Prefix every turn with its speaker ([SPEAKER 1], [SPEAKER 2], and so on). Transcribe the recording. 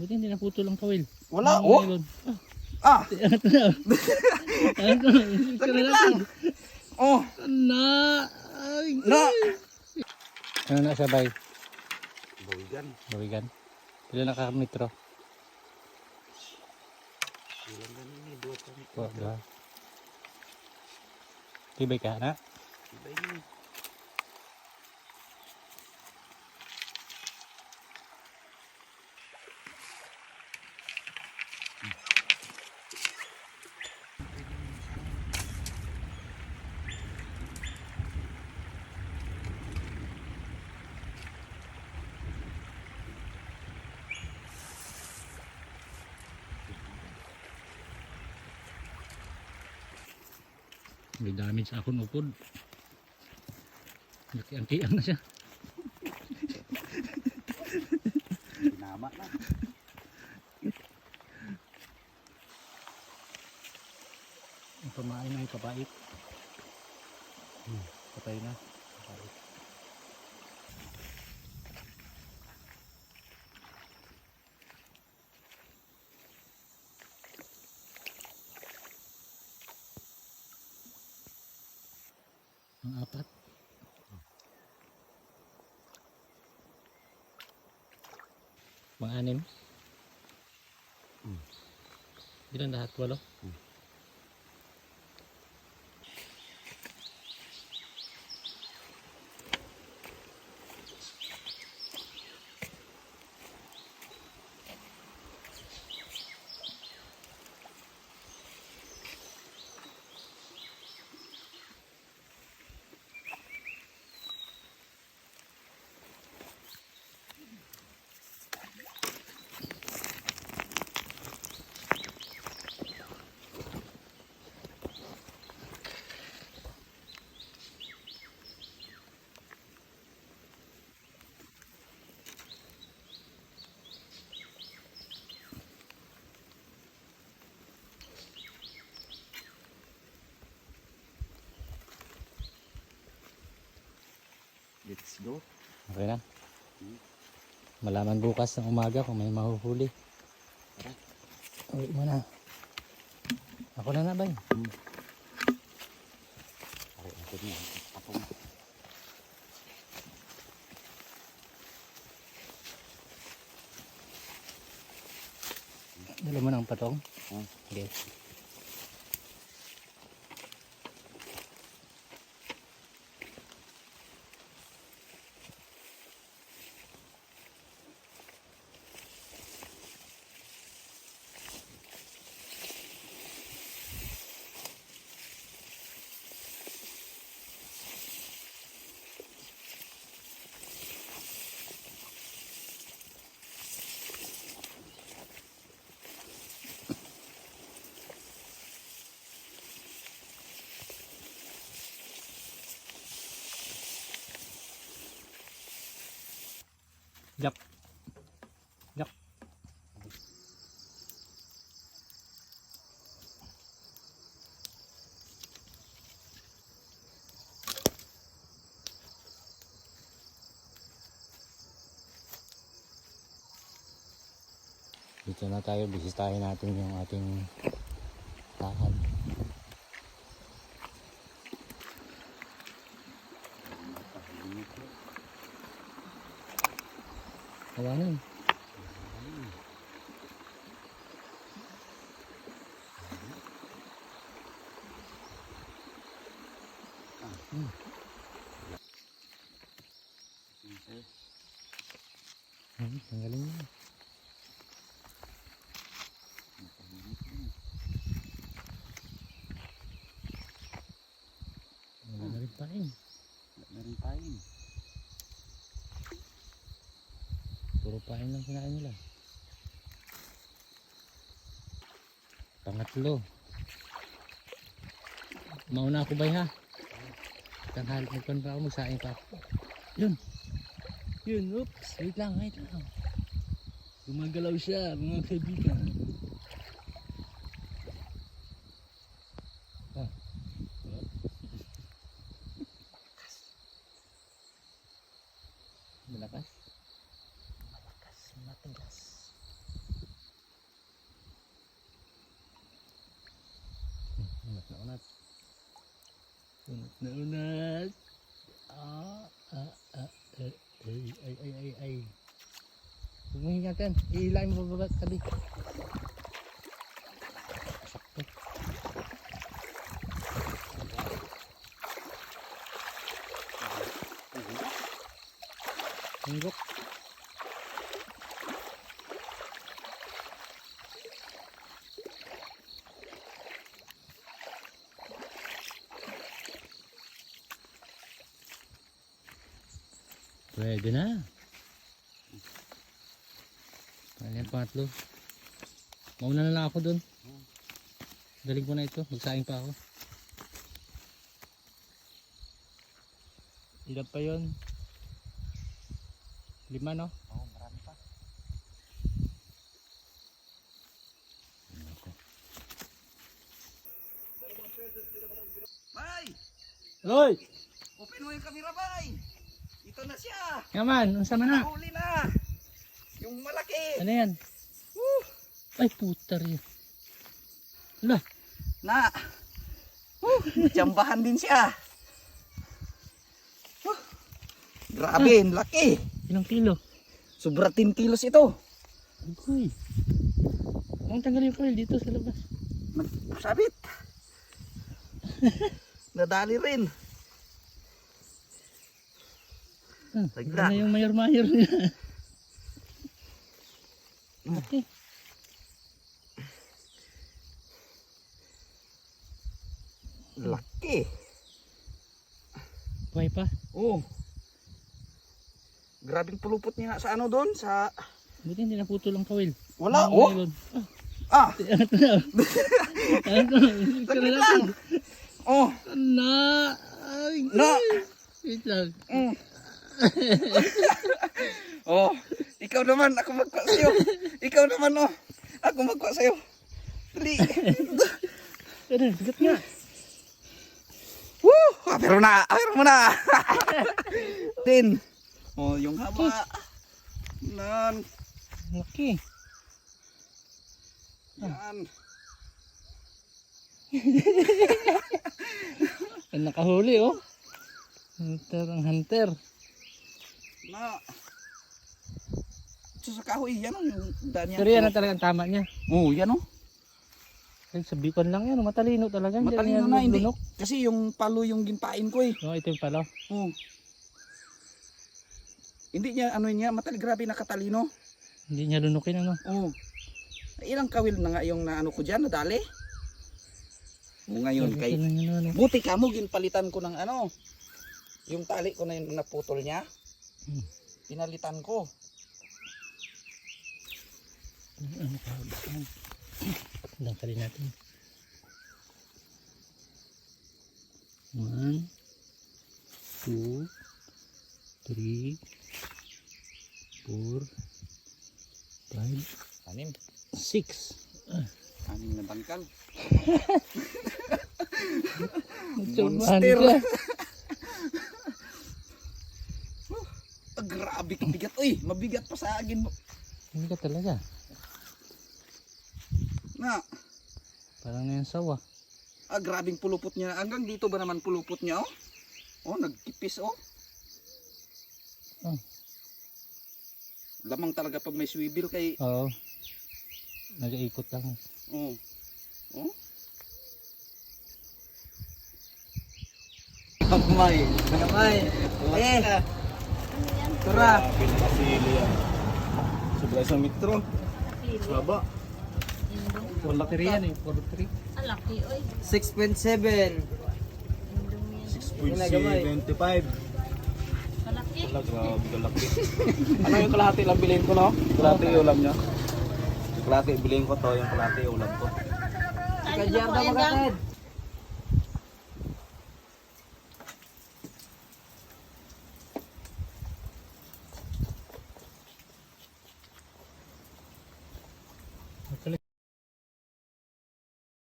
[SPEAKER 1] Buti hindi naputol ang kawil.
[SPEAKER 2] Wala,
[SPEAKER 1] Ang
[SPEAKER 2] oh.
[SPEAKER 1] nylon.
[SPEAKER 2] Ah,
[SPEAKER 1] Angat na. Angat na.
[SPEAKER 2] saglit lang. Oh,
[SPEAKER 1] Na. Ay.
[SPEAKER 2] na.
[SPEAKER 1] Ano na siya, bay?
[SPEAKER 2] Bawigan.
[SPEAKER 1] Bawigan. Pila nakametro?
[SPEAKER 2] Ilan na ini? 2
[SPEAKER 1] Dua. Tibay ka na?
[SPEAKER 2] Iba ini.
[SPEAKER 1] May damage sa akong upod. Nakiang-kiang na siya.
[SPEAKER 2] Pinama na.
[SPEAKER 1] Ang pamain na yung kapait. Patay na. Kapait. Ang apat. Mga-anim. Ilan lahat? 8?
[SPEAKER 2] Let's go.
[SPEAKER 1] Okay na. Malaman bukas ng umaga kung may mahuhuli.
[SPEAKER 2] Tara.
[SPEAKER 1] Uwi mo na. Ako na bay.
[SPEAKER 2] Aray, ako niya. Ako na.
[SPEAKER 1] Dala mo ng patong. Okay. Yap. Yap. Dito na tayo, bisitahin natin yung ating lahat. Kawanan. Tanggalin mo. Wala na rin pain.
[SPEAKER 2] Wala na rin pain.
[SPEAKER 1] Puro pain lang kinain nila. Pangatlo. Mauna ako bay ha. Tanghal, magpan pa ako, magsaing pa ako. Yun. Yun, oops. Wait lang, wait lang. Gumagalaw siya, mga kaibigan. Ah. Malakas? Malakas, matigas. Naunat. Naunat. Ay. Huwag mo hingatan. Iilain mo bababa tabi. Sakto. Hinggok. Pwede na. Ayan, pangatlo. Mauna na lang ako dun. Daling ko na ito. Magsaing pa ako. Ilan pa yun? 5, no?
[SPEAKER 2] Oo, marami pa. Bay!
[SPEAKER 1] Hoy!
[SPEAKER 2] Open mo yung camera, bay! Ito na siya!
[SPEAKER 1] Yaman, ang sama na.
[SPEAKER 2] Huli na! Yung malaki!
[SPEAKER 1] Ano yan? Ay, putar yun. Wala.
[SPEAKER 2] Na! Jambahan din siya! Grabe, ang laki!
[SPEAKER 1] Ilang kilo?
[SPEAKER 2] Sobra 10 kilos ito!
[SPEAKER 1] Uy. Ang tanggal yung coil dito sa labas.
[SPEAKER 2] Sabit! Nadali rin! Lagda.
[SPEAKER 1] Ano yung mayor-mayor nila? Okay.
[SPEAKER 2] Laki!
[SPEAKER 1] Buhay pa.
[SPEAKER 2] Oh! Grabing pulupot niya sa ano doon, sa...
[SPEAKER 1] Buti hindi naputol ang kawil.
[SPEAKER 2] Wala,
[SPEAKER 1] Ang
[SPEAKER 2] oh!
[SPEAKER 1] nylon.
[SPEAKER 2] Ah!
[SPEAKER 1] Angat na. Angat na.
[SPEAKER 2] Saglit lang! Oh!
[SPEAKER 1] Na. Ay,
[SPEAKER 2] Na!
[SPEAKER 1] wait lang.
[SPEAKER 2] Mm. Oh! Ikaw naman, ako magpa sa'yo! Ikaw naman, oh! Ako magpa sa'yo! Dali!
[SPEAKER 1] Ano, bigat nga.
[SPEAKER 2] Woo! Pero mo na! Tin! Oh, yung haba! Nan!
[SPEAKER 1] Laki.
[SPEAKER 2] Yan!
[SPEAKER 1] Ang nakahuli, oh. Hunter ang hunter.
[SPEAKER 2] Na! So, sa kahoy, yan oh, yung daan niya.
[SPEAKER 1] Pero yan ang talagang tama niya.
[SPEAKER 2] Oh, yan oh.
[SPEAKER 1] Ay, sa bikon lang yan, oh. Matalino talaga. Hindi
[SPEAKER 2] Matalino
[SPEAKER 1] yan
[SPEAKER 2] na, hindi.
[SPEAKER 1] lunok.
[SPEAKER 2] Kasi yung palo yung gimpain ko eh.
[SPEAKER 1] Oh, ito yung palo.
[SPEAKER 2] Oh. Hindi niya, ano niya, grabe nakatalino.
[SPEAKER 1] Hindi niya lunukin, ano.
[SPEAKER 2] Oh. Ilang kawil na nga yung naano ko dyan, nadali. Oh, ngayon,
[SPEAKER 1] Ito
[SPEAKER 2] kay...
[SPEAKER 1] na yun, ano.
[SPEAKER 2] Buti ka mo, ginpalitan ko ng ano. Yung tali ko na yung naputol niya. Pinalitan ko.
[SPEAKER 1] Ano ka ba? Dangkalin natin. 1, 2, 3, 4, 5,
[SPEAKER 2] Anim.
[SPEAKER 1] 6.
[SPEAKER 2] Anim na bangkal.
[SPEAKER 1] Monster.
[SPEAKER 2] Grabe kabigat. Uy, mabigat pa sa agin mo.
[SPEAKER 1] Hindi ka talaga.
[SPEAKER 2] Na,
[SPEAKER 1] Parang na yung sawa.
[SPEAKER 2] grabing pulupot niya. Hanggang dito ba naman pulupot niya, oh? Oh, nagkipis, oh.
[SPEAKER 1] Oh.
[SPEAKER 2] Lamang talaga pag may swivel kay...
[SPEAKER 1] Oo. Nag-iikot lang.
[SPEAKER 2] Oh. Oh?
[SPEAKER 3] Kamay. Kamay. Eh. Tura.
[SPEAKER 2] Pinakasili yan. Sobra isang metro. Baba.
[SPEAKER 1] Wala ka riyan eh. 4-3.
[SPEAKER 4] Ang laki, oy.
[SPEAKER 3] 6.7.
[SPEAKER 4] Indong yan.
[SPEAKER 2] 6.75.
[SPEAKER 4] Malaki.
[SPEAKER 2] Wala, grabe kalaki. Ano yung kalahati lang bilhin ko, no? Kalahati yung ulam niya. Yung kalahati bilhin ko to, yung kalahati yung ulam ko.
[SPEAKER 4] Saan
[SPEAKER 3] Kadyar
[SPEAKER 4] kinukuha
[SPEAKER 3] na
[SPEAKER 4] yan, Dang?
[SPEAKER 3] magkakad.